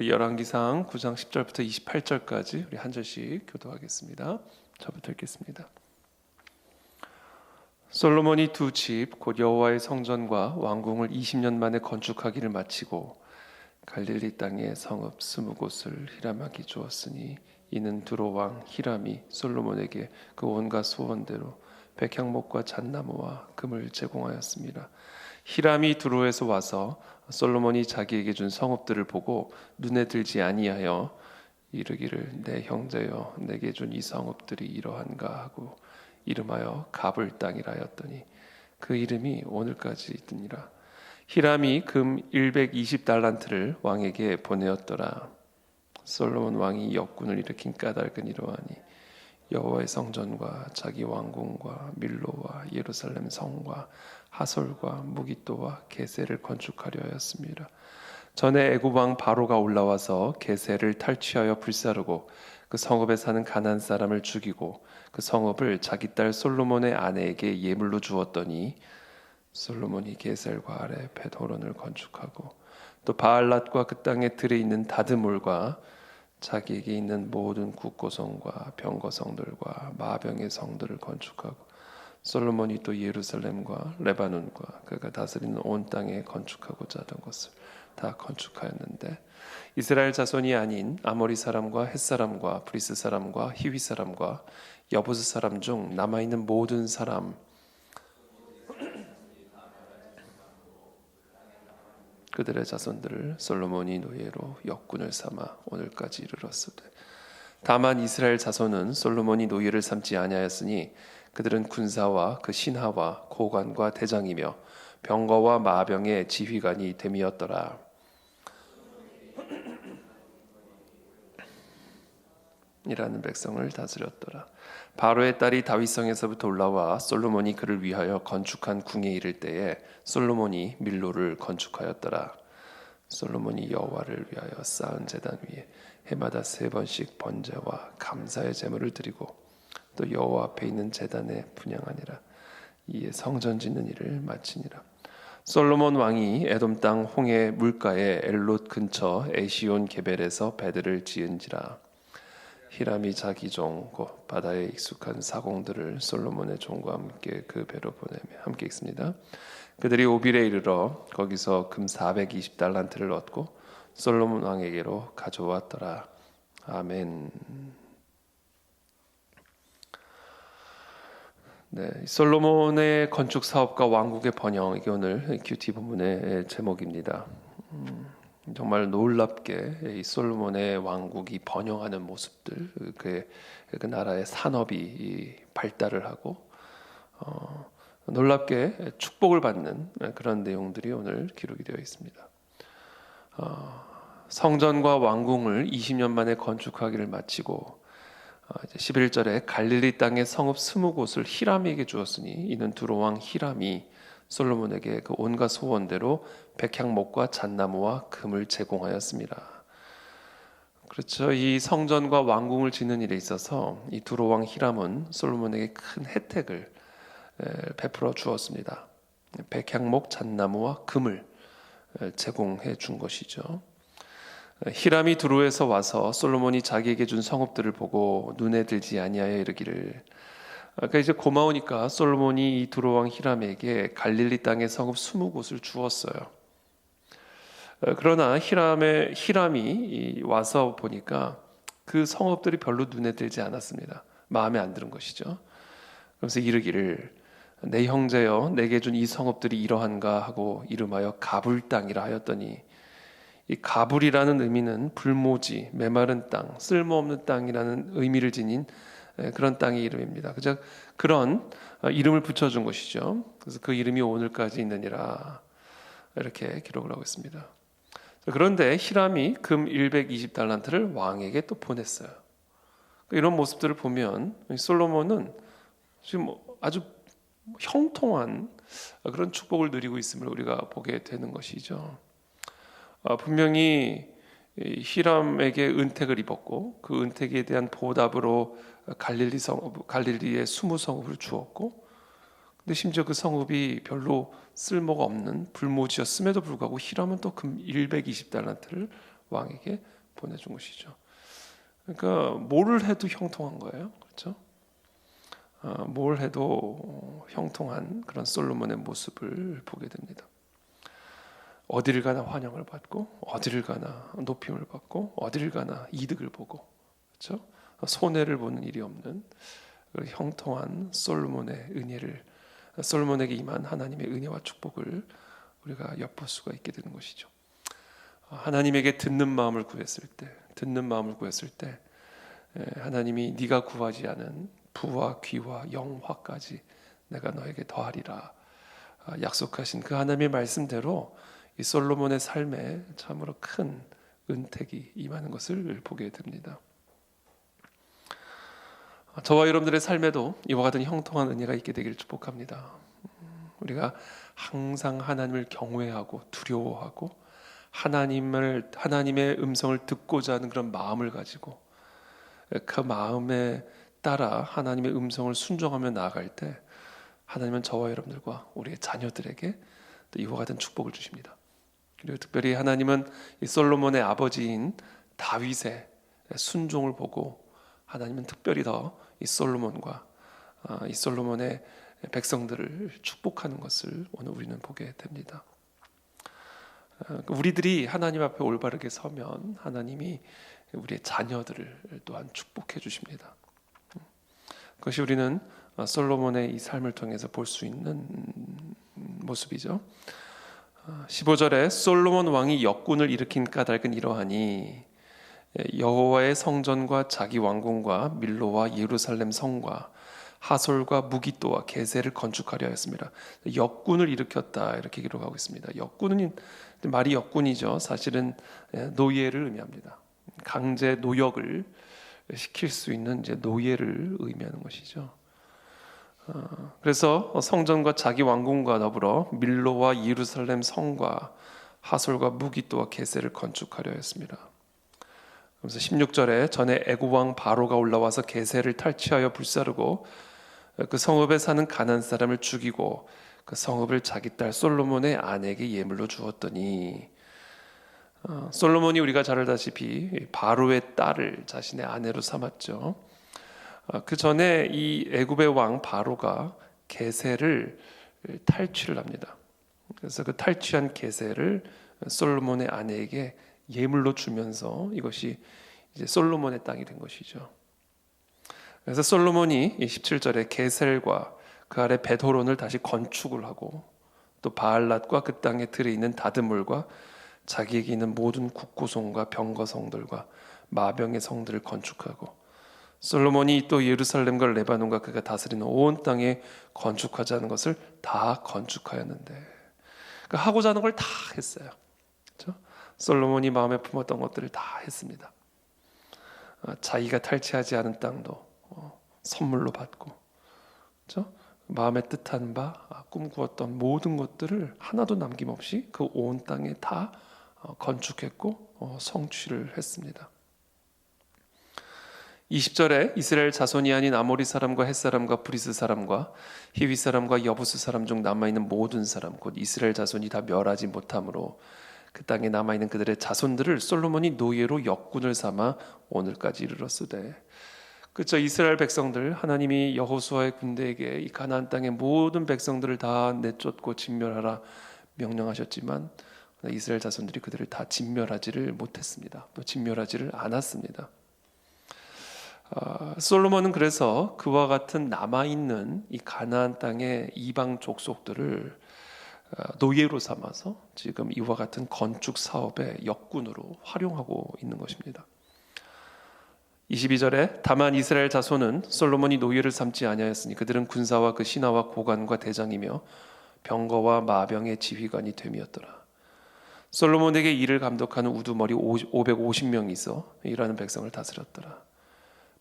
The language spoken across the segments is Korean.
우리 열왕기상 9장 10절부터 28절까지 우리 한 절씩 교도하겠습니다. 저부터 읽겠습니다. 솔로몬이 두 집 곧 여호와의 성전과 왕궁을 20년 만에 건축하기를 마치고 갈릴리 땅에 성읍 20곳을 히람에게 주었으니 이는 두로 왕 히람이 솔로몬에게 그 온갖 소원대로 백향목과 잣나무와 금을 제공하였습니다. 히람이 두로에서 와서 솔로몬이 자기에게 준 성읍들을 보고 눈에 들지 아니하여 이르기를 내 형제여 내게 준 이 성읍들이 이러한가 하고 이름하여 갑을 땅이라 하였더니 그 이름이 오늘까지 있느니라. 히람이 금 120달란트를 왕에게 보내었더라. 솔로몬 왕이 역군을 일으킨 까닭은 이러하니 여호와의 성전과 자기 왕궁과 밀로와 예루살렘 성과 하솔과 무기또와 게셀을 건축하려 하였습니다. 전에 애굽 왕 바로가 올라와서 게셀을 탈취하여 불사르고 그 성읍에 사는 가나안 사람을 죽이고 그 성읍을 자기 딸 솔로몬의 아내에게 예물로 주었더니 솔로몬이 게셀과 아래 벳호론을 건축하고 또 바알랏과 그 땅에 들에 있는 다드몰과 자기에게 있는 모든 국고성과 병거성들과 마병의 성들을 건축하고 솔로몬이 또 예루살렘과 레바논과 그가 다스리는 온 땅에 건축하고자 하던 것을 다 건축하였는데 이스라엘 자손이 아닌 아모리 사람과 헷 사람과 브리스 사람과 히위 사람과 여부스 사람 중 남아있는 모든 사람 그들의 자손들을 솔로몬이 노예로 역군을 삼아 오늘까지 이르렀으되 다만 이스라엘 자손은 솔로몬이 노예를 삼지 아니하였으니 그들은 군사와 그 신하와 고관과 대장이며 병거와 마병의 지휘관이 됨이었더라. 이라는 백성을 다스렸더라. 바로의 딸이 다윗성에서부터 올라와 솔로몬이 그를 위하여 건축한 궁에 이를 때에 솔로몬이 밀로를 건축하였더라. 솔로몬이 여호와를 위하여 쌓은 제단 위에 해마다 3번씩 번제와 감사의 제물을 드리고 또 여호와 앞에 있는 제단에 분향하니라. 이에 성전 짓는 일을 마치니라. 솔로몬 왕이 에돔 땅 홍해 물가의 엘롯 근처 에시온 게벨에서 배들을 지은지라. 히람이 자기 종 곧 바다에 익숙한 사공들을 솔로몬의 종과 함께 그 배로 보내며 함께 읽습니다. 그들이 오빌에 이르러 거기서 금 420달란트를 얻고 솔로몬 왕에게로 가져왔더라. 아멘. 네, 솔로몬의 건축 사업과 왕국의 번영, 이게 오늘 큐티 본문의 제목입니다. 정말 놀랍게 이 솔로몬의 왕국이 번영하는 모습들, 그 나라의 산업이 발달을 하고 놀랍게 축복을 받는 그런 내용들이 오늘 기록이 되어 있습니다. 성전과 왕궁을 20년 만에 건축하기를 마치고 11절에 갈릴리 땅의 성읍 20곳을 히람에게 주었으니 이는 두로 왕 히람이 솔로몬에게 그 온갖 소원대로 백향목과 잣나무와 금을 제공하였습니다. 그렇죠. 이 성전과 왕궁을 짓는 일에 있어서 이 두로 왕 히람은 솔로몬에게 큰 혜택을 베풀어 주었습니다. 백향목, 잣나무와 금을 제공해 준 것이죠. 히람이 두로에서 와서 솔로몬이 자기에게 준 성읍들을 보고 눈에 들지 아니하여 이르기를 그러니까 이제 고마우니까 솔로몬이 이 두로 왕 히람에게 갈릴리 땅의 성읍 20곳을 주었어요. 그러나 히람이 와서 보니까 그 성읍들이 별로 눈에 들지 않았습니다. 마음에 안 드는 것이죠. 그래서 이르기를 내 형제여 내게 준 이 성읍들이 이러한가 하고 이름하여 가불 땅이라 하였더니 이 가불이라는 의미는 불모지, 메마른 땅, 쓸모없는 땅이라는 의미를 지닌 그런 땅의 이름입니다. 그저 그런 이름을 붙여준 것이죠. 그래서 그 이름이 오늘까지 있느니라 이렇게 기록을 하고 있습니다. 그런데 히람이 금 120달란트를 왕에게 또 보냈어요. 이런 모습들을 보면 솔로몬은 지금 아주 형통한 그런 축복을 누리고 있음을 우리가 보게 되는 것이죠. 분명히 히람에게 은택을 입었고 그 은택에 대한 보답으로 갈릴리의 20성읍을 주었고 근데 심지어 그 성읍이 별로 쓸모가 없는 불모지였음에도 불구하고 히람은 또 금 120달란트를 왕에게 보내준 것이죠. 그러니까 뭘 해도 형통한 거예요, 그렇죠? 뭘 해도 형통한 그런 솔로몬의 모습을 보게 됩니다. 어디를 가나 환영을 받고, 어디를 가나 높임을 받고, 어디를 가나 이득을 보고, 그렇죠? 손해를 보는 일이 없는 형통한 솔로몬의 은혜를, 솔로몬에게 임한 하나님의 은혜와 축복을 우리가 엿볼 수가 있게 되는 것이죠. 하나님에게 듣는 마음을 구했을 때 하나님이 네가 구하지 않은 부와 귀와 영화까지 내가 너에게 더하리라 약속하신 그 하나님의 말씀대로 이 솔로몬의 삶에 참으로 큰 은택이 임하는 것을 보게 됩니다. 저와 여러분들의 삶에도 이와 같은 형통한 은혜가 있게 되기를 축복합니다. 우리가 항상 하나님을 경외하고 두려워하고 하나님의 음성을 듣고자 하는 그런 마음을 가지고 그 마음에 따라 하나님의 음성을 순종하며 나아갈 때 하나님은 저와 여러분들과 우리의 자녀들에게 또 이와 같은 축복을 주십니다. 그리고 특별히 하나님은 이 솔로몬의 아버지인 다윗의 순종을 보고 하나님은 특별히 더 이 솔로몬과 이 솔로몬의 백성들을 축복하는 것을 오늘 우리는 보게 됩니다. 우리들이 하나님 앞에 올바르게 서면 하나님이 우리의 자녀들을 또한 축복해 주십니다. 그것이 우리는 솔로몬의 이 삶을 통해서 볼 수 있는 모습이죠. 15절에 솔로몬 왕이 역군을 일으킨 까닭은 이러하니 여호와의 성전과 자기 왕궁과 밀로와 예루살렘 성과 하솔과 무기또와 게셀을 건축하려 했습니다. 역군을 일으켰다 이렇게 기록하고 있습니다. 역군은 말이 역군이죠. 사실은 노예를 의미합니다. 강제 노역을 시킬 수 있는 이제 노예를 의미하는 것이죠. 그래서 성전과 자기 왕궁과 더불어 밀로와 예루살렘 성과 하솔과 무기또와 게셀을 건축하려 했습니다. 그래서 16절에 전에 애굽 왕 바로가 올라와서 게셀을 탈취하여 불사르고 그 성읍에 사는 가나안 사람을 죽이고 그 성읍을 자기 딸 솔로몬의 아내에게 예물로 주었더니 솔로몬이 우리가 잘 알다시피 바로의 딸을 자신의 아내로 삼았죠. 그 전에 이 애굽의 왕 바로가 게셀을 탈취를 합니다. 그래서 그 탈취한 게셀을 솔로몬의 아내에게 예물로 주면서 이것이 이제 솔로몬의 땅이 된 것이죠. 그래서 솔로몬이 17절에 게셀과 그 아래 벳호론을 다시 건축을 하고 또 바알랏과 그 땅에 들어있는 다드물과 자기에게 있는 모든 국고성과 병거성들과 마병의 성들을 건축하고 솔로몬이 또 예루살렘과 레바논과 그가 다스리는 온 땅에 건축하자는 것을 다 건축하였는데 그러니까 하고자 하는 걸 다 했어요. 그렇죠? 솔로몬이 마음에 품었던 것들을 다 했습니다. 자기가 탈취하지 않은 땅도 선물로 받고, 그렇죠? 마음에 뜻한 바, 꿈꾸었던 모든 것들을 하나도 남김없이 그 온 땅에 다 건축했고 성취를 했습니다. 20절에 이스라엘 자손이 아닌 아모리 사람과 헷 사람과 브리스 사람과 히위 사람과 여부스 사람 중 남아있는 모든 사람 곧 이스라엘 자손이 다 멸하지 못함으로 그 땅에 남아있는 그들의 자손들을 솔로몬이 노예로 역군을 삼아 오늘까지 이르렀으되 그렇죠. 이스라엘 백성들 하나님이 여호수아의 군대에게 이 가나안 땅의 모든 백성들을 다 내쫓고 진멸하라 명령하셨지만 이스라엘 자손들이 그들을 다 진멸하지를 못했습니다. 또 진멸하지를 않았습니다. 솔로몬은 그래서 그와 같은 남아있는 이 가나안 땅의 이방 족속들을 노예로 삼아서 지금 이와 같은 건축 사업의 역군으로 활용하고 있는 것입니다. 22절에 다만 이스라엘 자손은 솔로몬이 노예를 삼지 아니하였으니 그들은 군사와 그 신하와 고관과 대장이며 병거와 마병의 지휘관이 됨이었더라. 솔로몬에게 일을 감독하는 우두머리 550명이 있어 일하는 백성을 다스렸더라.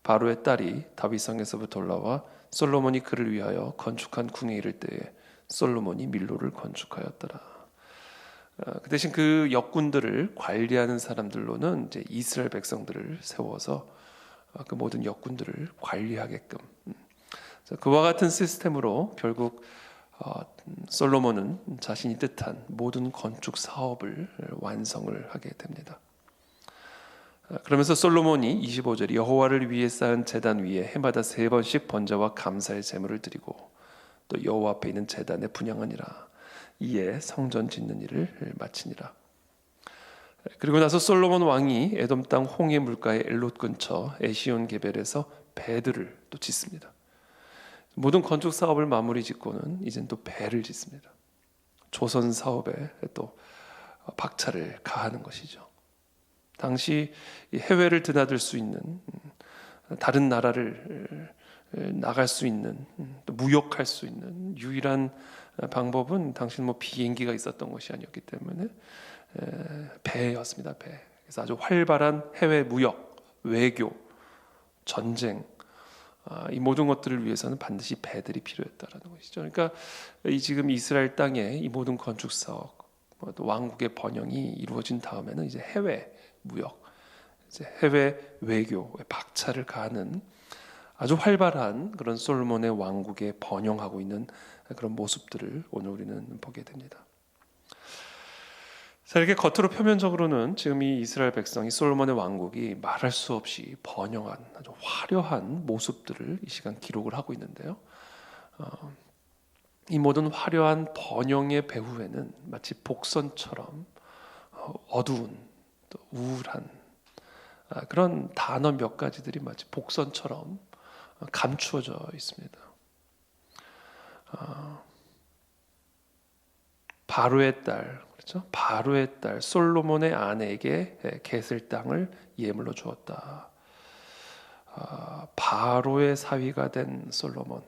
바로의 딸이 다윗성에서부터 올라와 솔로몬이 그를 위하여 건축한 궁에 이를 때에 솔로몬이 밀로를 건축하였더라. 그 대신 그 역군들을 관리하는 사람들로는 이제 이스라엘 백성들을 세워서 그 모든 역군들을 관리하게끔 그와 같은 시스템으로 결국 솔로몬은 자신이 뜻한 모든 건축 사업을 완성을 하게 됩니다. 그러면서 솔로몬이 25절 여호와를 위해 쌓은 제단 위에 해마다 3번씩 번제와 감사의 제물을 드리고 또 여호와 앞에 있는 제단에 분향하니라. 이에 성전 짓는 일을 마치니라. 그리고 나서 솔로몬 왕이 에돔 땅 홍해 물가의 엘롯 근처 에시온 게벨에서 배들을 또 짓습니다. 모든 건축 사업을 마무리 짓고는 이젠 또 배를 짓습니다. 조선 사업에 또 박차를 가하는 것이죠. 당시 해외를 드나들 수 있는, 다른 나라를 나갈 수 있는, 또 무역할 수 있는 유일한 방법은 당시 비행기가 있었던 것이 아니었기 때문에 배였습니다. 배. 그래서 아주 활발한 해외 무역, 외교, 전쟁, 이 모든 것들을 위해서는 반드시 배들이 필요했다라는 것이죠. 그러니까 지금 이스라엘 땅에 이 모든 건축 사업, 또 왕국의 번영이 이루어진 다음에는 이제 해외 무역, 이제 해외 외교에 박차를 가하는 아주 활발한 그런 솔로몬의 왕국에 번영하고 있는 그런 모습들을 오늘 우리는 보게 됩니다. 자, 이렇게 겉으로 표면적으로는 지금 이 이스라엘 백성이 솔로몬의 왕국이 말할 수 없이 번영한 아주 화려한 모습들을 이 시간 기록을 하고 있는데요. 이 모든 화려한 번영의 배후에는 마치 복선처럼 어두운 또 우울한 그런 단어 몇 가지들이 마치 복선처럼 감추어져 있습니다. 바로의 딸, 그렇죠? 바로의 딸 솔로몬의 아내에게 겟을 땅을 예물로 주었다. 바로의 사위가 된 솔로몬,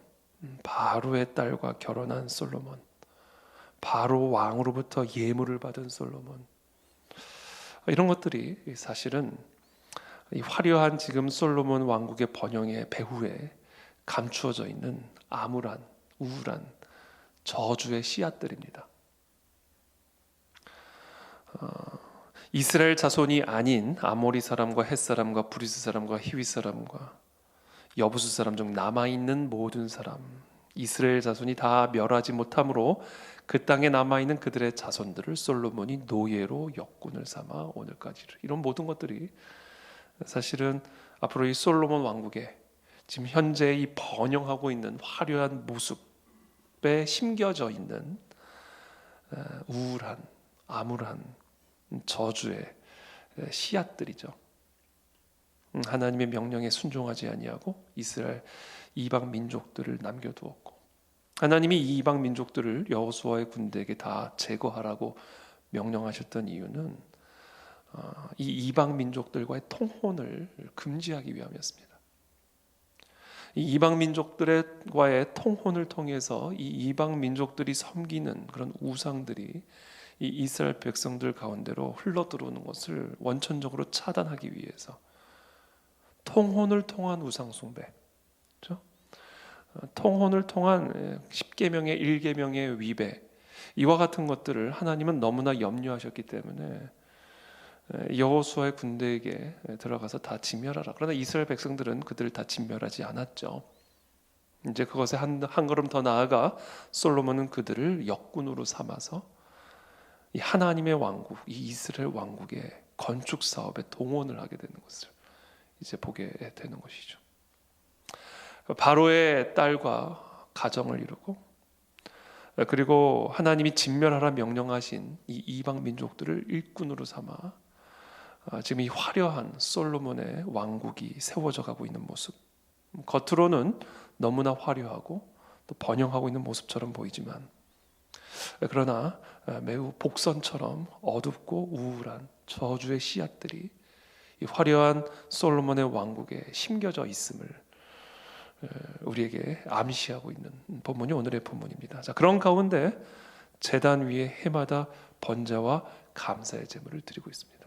바로의 딸과 결혼한 솔로몬, 바로 왕으로부터 예물을 받은 솔로몬. 이런 것들이 사실은 이 화려한 지금 솔로몬 왕국의 번영의 배후에 감추어져 있는 암울한, 우울한 저주의 씨앗들입니다. 이스라엘 자손이 아닌 아모리 사람과 헷 사람과 브리스 사람과 히위 사람과 여부수 사람 중 남아있는 모든 사람, 이스라엘 자손이 다 멸하지 못함으로 그 땅에 남아있는 그들의 자손들을 솔로몬이 노예로 역군을 삼아 오늘까지를, 이런 모든 것들이 사실은 앞으로 이 솔로몬 왕국에 지금 현재 이 번영하고 있는 화려한 모습에 심겨져 있는 우울한, 암울한 저주의 씨앗들이죠. 하나님의 명령에 순종하지 아니하고 이스라엘 이방 민족들을 남겨두었고, 하나님이 이 이방 민족들을 여호수아의 군대에게 다 제거하라고 명령하셨던 이유는 이 이방 민족들과의 통혼을 금지하기 위함이었습니다. 이 이방 민족들과의 통혼을 통해서 이 이방 민족들이 섬기는 그런 우상들이 이 이스라엘 백성들 가운데로 흘러 들어오는 것을 원천적으로 차단하기 위해서 통혼을 통한 우상 숭배, 그렇죠? 통혼을 통한 10계명의 1계명의 위배, 이와 같은 것들을 하나님은 너무나 염려하셨기 때문에 여호수아의 군대에게 들어가서 다 진멸하라. 그러나 이스라엘 백성들은 그들을 다 진멸하지 않았죠. 이제 그것에 한 걸음 더 나아가 솔로몬은 그들을 역군으로 삼아서 이 하나님의 왕국, 이 이스라엘 왕국의 건축 사업에 동원을 하게 되는 것을 이제 보게 되는 것이죠. 바로의 딸과 가정을 이루고, 그리고 하나님이 진멸하라 명령하신 이 이방 민족들을 일꾼으로 삼아 지금 이 화려한 솔로몬의 왕국이 세워져 가고 있는 모습, 겉으로는 너무나 화려하고 또 번영하고 있는 모습처럼 보이지만, 그러나 매우 복선처럼 어둡고 우울한 저주의 씨앗들이 이 화려한 솔로몬의 왕국에 심겨져 있음을 우리에게 암시하고 있는 본문이 오늘의 본문입니다. 자, 그런 가운데 제단 위에 해마다 번제와 감사의 제물을 드리고 있습니다.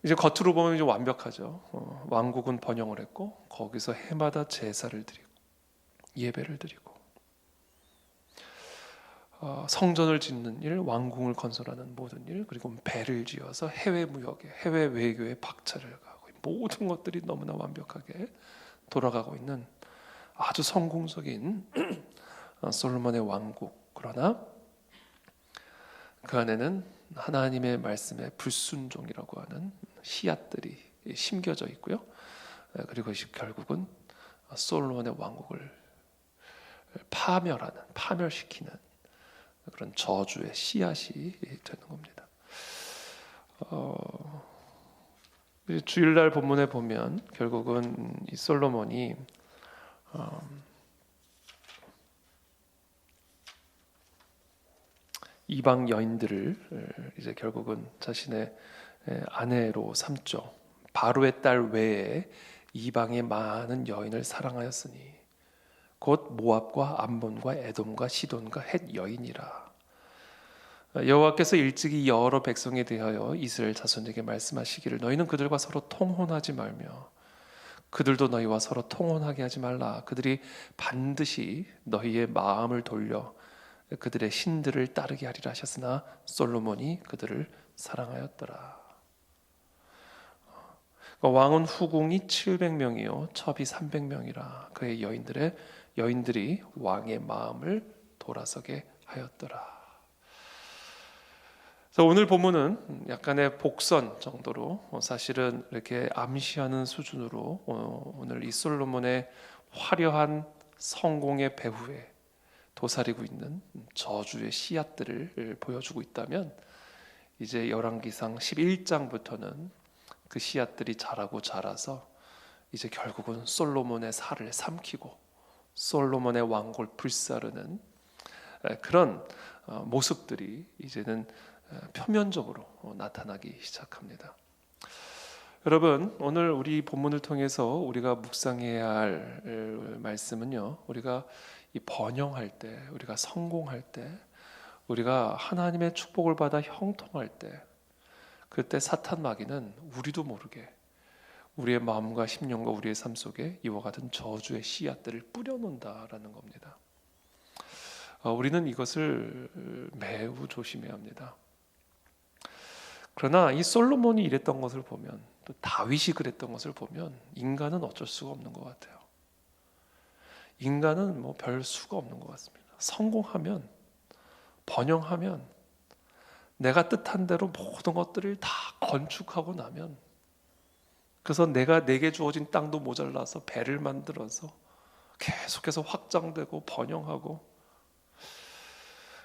이제 겉으로 보면 이제 완벽하죠. 왕국은 번영을 했고 거기서 해마다 제사를 드리고 예배를 드리고 성전을 짓는 일, 왕궁을 건설하는 모든 일, 그리고 배를 지어서 해외 무역에, 해외 외교에 박차를 가하고 모든 것들이 너무나 완벽하게 돌아가고 있는 아주 성공적인 솔로몬의 왕국. 그러나 그 안에는 하나님의 말씀에 불순종이라고 하는 씨앗들이 심겨져 있고요. 그리고 결국은 솔로몬의 왕국을 파멸시키는 그런 저주의 씨앗이 되는 겁니다. 주일날 본문에 보면 결국은 이 솔로몬이 이방 여인들을 이제 결국은 자신의 아내로 삼죠. 바로의 딸 외에 이방의 많은 여인을 사랑하였으니 곧 모압과 암몬과 에돔과 시돈과 헷 여인이라. 여호와께서 일찍이 여러 백성에 대하여 이스라엘 자손에게 말씀하시기를 너희는 그들과 서로 통혼하지 말며 그들도 너희와 서로 통혼하게 하지 말라. 그들이 반드시 너희의 마음을 돌려 그들의 신들을 따르게 하리라 하셨으나 솔로몬이 그들을 사랑하였더라. 왕은 후궁이 700명이요 첩이 300명이라. 그의 여인들이 왕의 마음을 돌아서게 하였더라. 오늘 본문은 약간의 복선 정도로 사실은 이렇게 암시하는 수준으로 오늘 이 솔로몬의 화려한 성공의 배후에 도사리고 있는 저주의 씨앗들을 보여주고 있다면, 이제 열왕기상 11장부터는 그 씨앗들이 자라서 이제 결국은 솔로몬의 살을 삼키고 솔로몬의 왕국을 불사르는 그런 모습들이 이제는 표면적으로 나타나기 시작합니다. 여러분, 오늘 우리 본문을 통해서 우리가 묵상해야 할 말씀은요, 우리가 이 번영할 때, 우리가 성공할 때, 우리가 하나님의 축복을 받아 형통할 때, 그때 사탄 마귀는 우리도 모르게 우리의 마음과 심령과 우리의 삶 속에 이와 같은 저주의 씨앗들을 뿌려놓는다라는 겁니다. 우리는 이것을 매우 조심해야 합니다. 그러나 이 솔로몬이 이랬던 것을 보면, 또 다윗이 그랬던 것을 보면 인간은 어쩔 수가 없는 것 같아요. 인간은 뭐 별 수가 없는 것 같습니다. 성공하면, 번영하면, 내가 뜻한 대로 모든 것들을 다 건축하고 나면, 그래서 내게 주어진 땅도 모자라서 배를 만들어서 계속해서 확장되고 번영하고,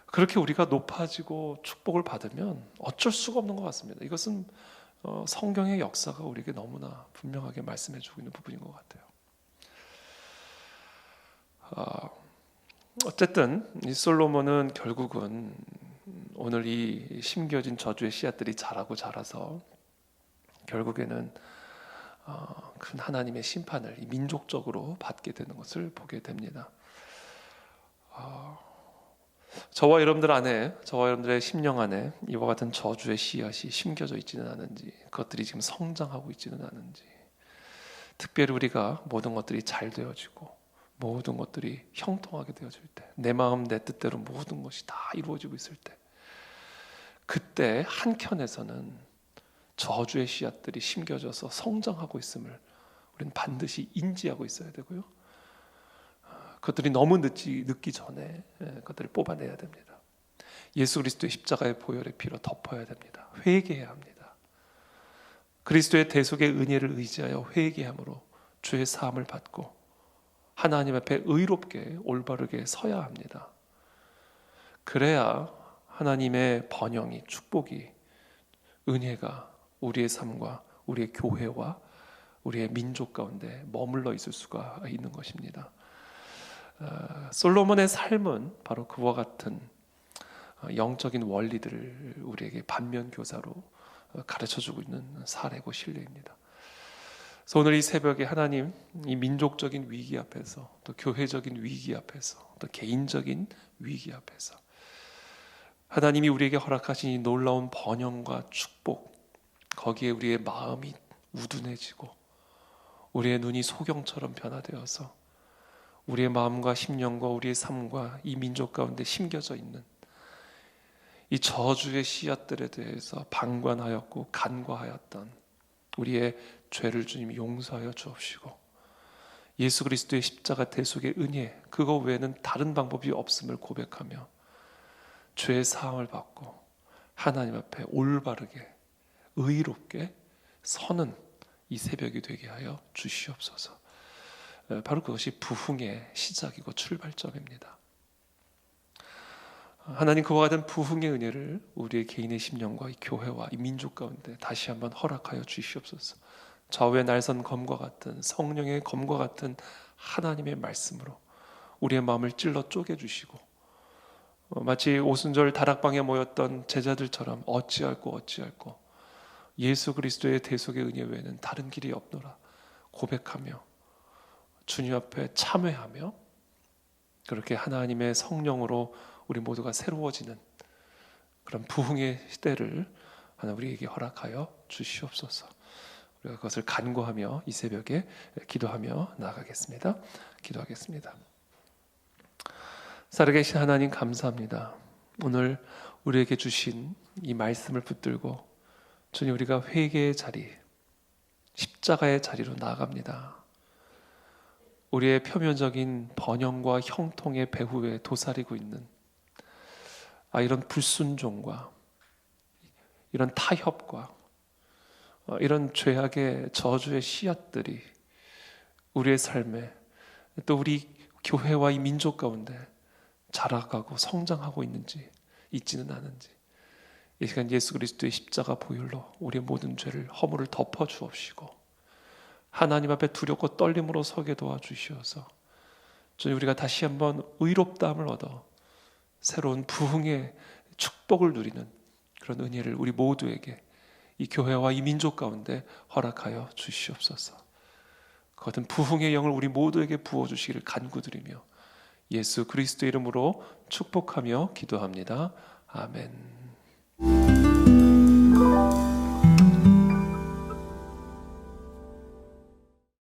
그렇게 우리가 높아지고 축복을 받으면 어쩔 수가 없는 것 같습니다. 이것은 성경의 역사가 우리에게 너무나 분명하게 말씀해주고 있는 부분인 것 같아요. 어쨌든 이 솔로몬은 결국은 오늘 이 심겨진 저주의 씨앗들이 자라서 결국에는 큰 하나님의 심판을 민족적으로 받게 되는 것을 보게 됩니다. 저와 여러분들의 심령 안에 이와 같은 저주의 씨앗이 심겨져 있지는 않은지, 그것들이 지금 성장하고 있지는 않은지, 특별히 우리가 모든 것들이 잘 되어지고 모든 것들이 형통하게 되어질 때, 내 마음 내 뜻대로 모든 것이 다 이루어지고 있을 때, 그때 한켠에서는 저주의 씨앗들이 심겨져서 성장하고 있음을 우리는 반드시 인지하고 있어야 되고요. 그것들이 너무 늦기 전에 그것들을 뽑아내야 됩니다. 예수 그리스도의 십자가의 보혈의 피로 덮어야 됩니다. 회개해야 합니다. 그리스도의 대속의 은혜를 의지하여 회개함으로 죄의 사함을 받고 하나님 앞에 의롭게 올바르게 서야 합니다. 그래야 하나님의 번영이, 축복이, 은혜가 우리의 삶과 우리의 교회와 우리의 민족 가운데 머물러 있을 수가 있는 것입니다. 솔로몬의 삶은 바로 그와 같은 영적인 원리들을 우리에게 반면교사로 가르쳐주고 있는 사례고 신뢰입니다. 그래서 오늘 이 새벽에 하나님, 이 민족적인 위기 앞에서, 또 교회적인 위기 앞에서, 또 개인적인 위기 앞에서 하나님이 우리에게 허락하신 이 놀라운 번영과 축복, 거기에 우리의 마음이 우둔해지고 우리의 눈이 소경처럼 변화되어서 우리의 마음과 심령과 우리의 삶과 이 민족 가운데 심겨져 있는 이 저주의 씨앗들에 대해서 방관하였고 간과하였던 우리의 죄를 주님이 용서하여 주옵시고, 예수 그리스도의 십자가 대속의 은혜, 그거 외에는 다른 방법이 없음을 고백하며 죄의 사함을 받고 하나님 앞에 올바르게 의롭게 서는 이 새벽이 되게 하여 주시옵소서. 바로 그것이 부흥의 시작이고 출발점입니다. 하나님, 그와 같은 부흥의 은혜를 우리의 개인의 심령과 이 교회와 이 민족 가운데 다시 한번 허락하여 주시옵소서. 좌우의 날선 검과 같은 성령의 검과 같은 하나님의 말씀으로 우리의 마음을 찔러 쪼개주시고, 마치 오순절 다락방에 모였던 제자들처럼 어찌할꼬 예수 그리스도의 대속의 은혜 외에는 다른 길이 없노라 고백하며 주님 앞에 참회하며, 그렇게 하나님의 성령으로 우리 모두가 새로워지는 그런 부흥의 시대를 하나 우리에게 허락하여 주시옵소서. 우리가 그것을 간구하며 이 새벽에 기도하며 나아가겠습니다. 기도하겠습니다. 살아계신 하나님, 감사합니다. 오늘 우리에게 주신 이 말씀을 붙들고 주님, 우리가 회개의 자리, 십자가의 자리로 나아갑니다. 우리의 표면적인 번영과 형통의 배후에 도사리고 있는 이런 불순종과 이런 타협과 이런 죄악의 저주의 씨앗들이 우리의 삶에, 또 우리 교회와 이 민족 가운데 자라가고 성장하고 있는지 있지는 않은지, 이 시간 예수 그리스도의 십자가 보혈로 우리의 모든 죄를, 허물을 덮어 주옵시고 하나님 앞에 두렵고 떨림으로 서게 도와주시어서 주님, 우리가 다시 한번 의롭다함을 얻어 새로운 부흥의 축복을 누리는 그런 은혜를 우리 모두에게, 이 교회와 이 민족 가운데 허락하여 주시옵소서. 그 같은 부흥의 영을 우리 모두에게 부어주시기를 간구드리며 예수 그리스도 이름으로 축복하며 기도합니다. 아멘.